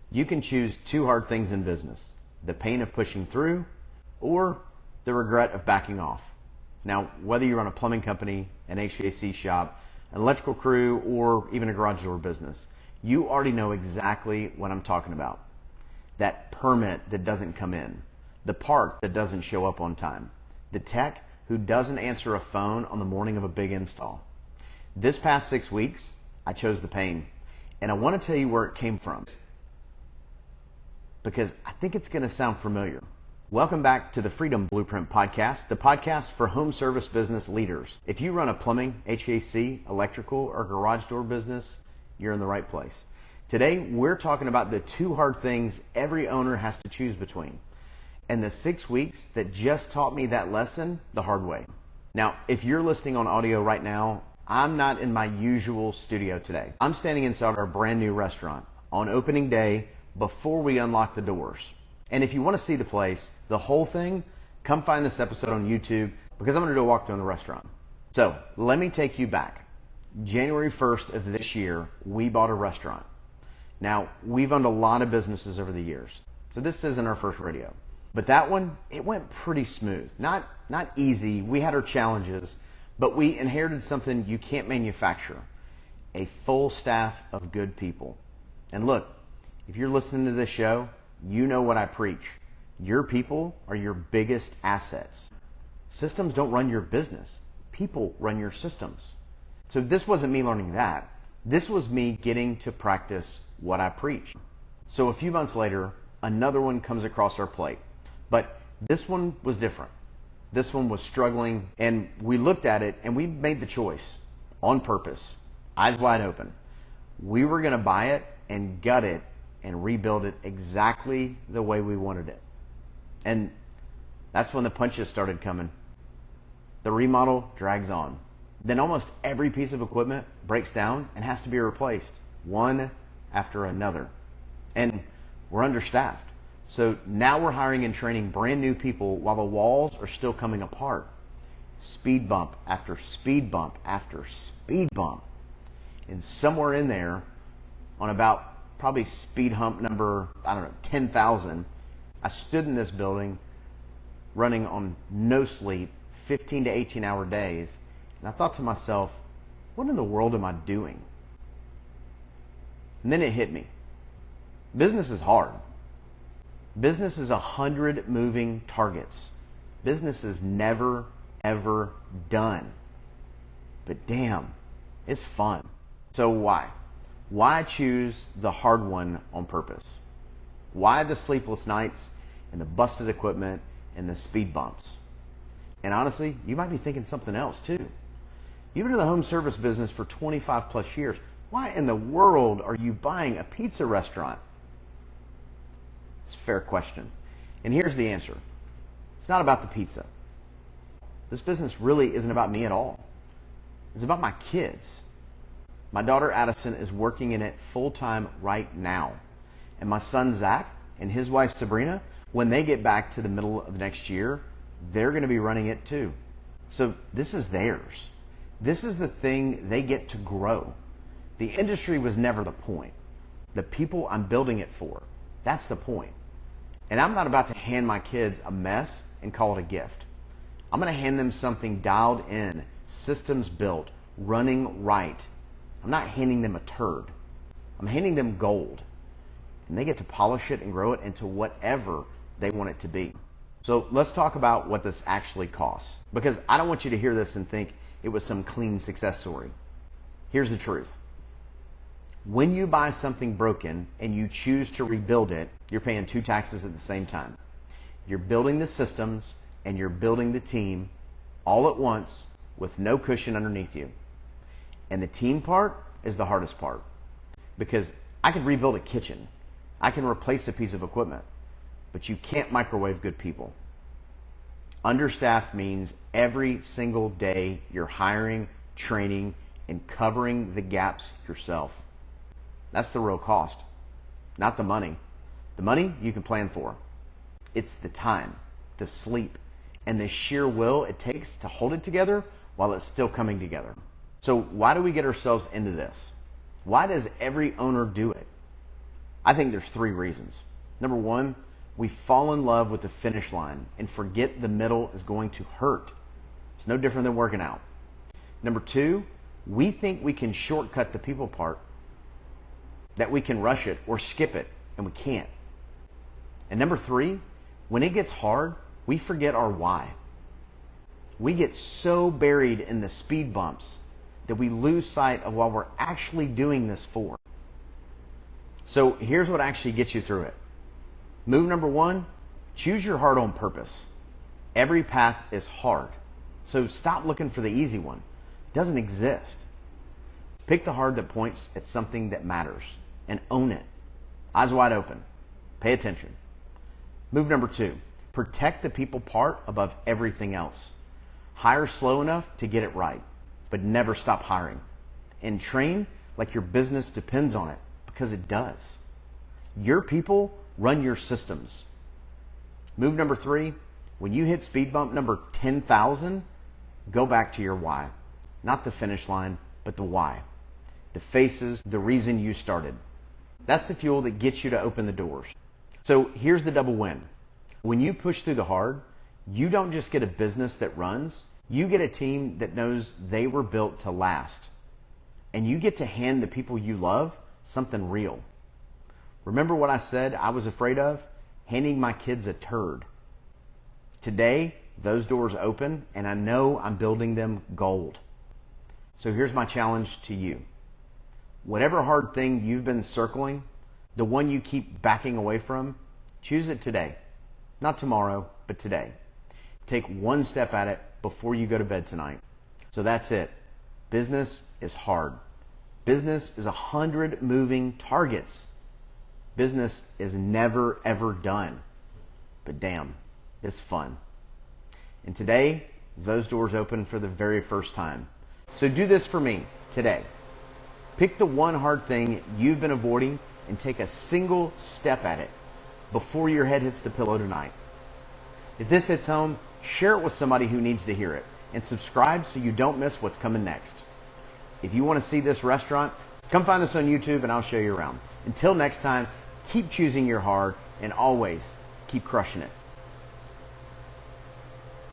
You can choose two hard things in business: the pain of pushing through or the regret of backing off. Now, whether you run a plumbing company, an HVAC shop, an electrical crew, or even a garage door business, you already know exactly what I'm talking about. That permit that doesn't come in, the part that doesn't show up on time, the tech who doesn't answer a phone on the morning of a big install. This past 6 weeks, I chose the pain, and I want to tell you where it came from, because I think it's going to sound familiar. Welcome back to the Freedom Blueprint Podcast, the podcast for home service business leaders. If you run a plumbing, HVAC, electrical, or garage door business, you're in the right place. Today, we're talking about the two hard things every owner has to choose between, and the 6 weeks that just taught me that lesson the hard way. Now, if you're listening on audio right now, I'm not in my usual studio today. I'm standing inside our brand new restaurant on opening day before we unlock the doors. And if you want to see the place, the whole thing, come find this episode on YouTube, because I'm going to do a walkthrough in the restaurant. So let me take you back. January 1st of this year, we bought a restaurant. Now, we've owned a lot of businesses over the years, so this isn't our first rodeo. But that one, it went pretty smooth. Not easy. We had our challenges, but we inherited something you can't manufacture: a full staff of good people. And look, if you're listening to this show, you know what I preach. Your people are your biggest assets. Systems don't run your business. People run your systems. So this wasn't me learning that. This was me getting to practice what I preach. So a few months later, another one comes across our plate. But this one was different. This one was struggling, and we looked at it and we made the choice on purpose, eyes wide open. We were going to buy it and gut it and rebuild it exactly the way we wanted it. And that's when the punches started coming. The remodel drags on. Then almost every piece of equipment breaks down and has to be replaced, one after another. And we're understaffed. So now we're hiring and training brand new people while the walls are still coming apart. Speed bump after speed bump after speed bump. And somewhere in there, on about probably speed hump number, 10,000, I stood in this building running on no sleep, 15 to 18 hour days. And I thought to myself, what in the world am I doing? And then it hit me. Business is hard. Business is 100 moving targets. Business is never, ever done. But damn, it's fun. So why? Why choose the hard one on purpose? Why the sleepless nights and the busted equipment and the speed bumps? And honestly, you might be thinking something else too. You've been in the home service business for 25 plus years. Why in the world are you buying a pizza restaurant? It's a fair question. And here's the answer. It's not about the pizza. This business really isn't about me at all. It's about my kids. My daughter Addison is working in it full time right now. And my son Zach and his wife Sabrina, when they get back to the middle of next year, they're going to be running it too. So this is theirs. This is the thing they get to grow. The industry was never the point. The people I'm building it for, that's the point. And I'm not about to hand my kids a mess and call it a gift. I'm going to hand them something dialed in, systems built, running right. I'm not handing them a turd. I'm handing them gold. And they get to polish it and grow it into whatever they want it to be. So let's talk about what this actually costs, because I don't want you to hear this and think it was some clean success story. Here's the truth. When you buy something broken and you choose to rebuild it, you're paying two taxes at the same time. You're building the systems and you're building the team all at once with no cushion underneath you. And the team part is the hardest part, because I can rebuild a kitchen. I can replace a piece of equipment, but you can't microwave good people. Understaffed means every single day you're hiring, training, and covering the gaps yourself. That's the real cost, not the money. The money you can plan for. It's the time, the sleep, and the sheer will it takes to hold it together while it's still coming together. So why do we get ourselves into this? Why does every owner do it? I think there's 3 reasons. Number 1, we fall in love with the finish line and forget the middle is going to hurt. It's no different than working out. Number 2, we think we can shortcut the people part, that we can rush it or skip it, and we can't. And number 3, when it gets hard, we forget our why. We get so buried in the speed bumps that we lose sight of what we're actually doing this for. So here's what actually gets you through it. Move number 1, choose your heart on purpose. Every path is hard. So stop looking for the easy one. It doesn't exist. Pick the hard that points at something that matters and own it. Eyes wide open. Pay attention. Move number 2, protect the people part above everything else. Hire slow enough to get it right, but never stop hiring. And train like your business depends on it, because it does. Your people run your systems. Move number 3, when you hit speed bump number 10,000, go back to your why. Not the finish line, but the why. The faces, the reason you started. That's the fuel that gets you to open the doors. So here's the double win. When you push through the hard, you don't just get a business that runs, you get a team that knows they were built to last. And you get to hand the people you love something real. Remember what I said I was afraid of? Handing my kids a turd. Today, those doors open, and I know I'm building them gold. So here's my challenge to you. Whatever hard thing you've been circling, the one you keep backing away from, choose it today. Not tomorrow, but today. Take one step at it before you go to bed tonight. So that's it. Business is hard. Business is 100 moving targets. Business is never, ever done. But damn, it's fun. And today, those doors open for the very first time. So do this for me today. Pick the one hard thing you've been avoiding and take a single step at it before your head hits the pillow tonight. If this hits home, share it with somebody who needs to hear it, and subscribe so you don't miss what's coming next. If you want to see this restaurant, come find us on YouTube and I'll show you around. Until next time, keep choosing your hard and always keep crushing it.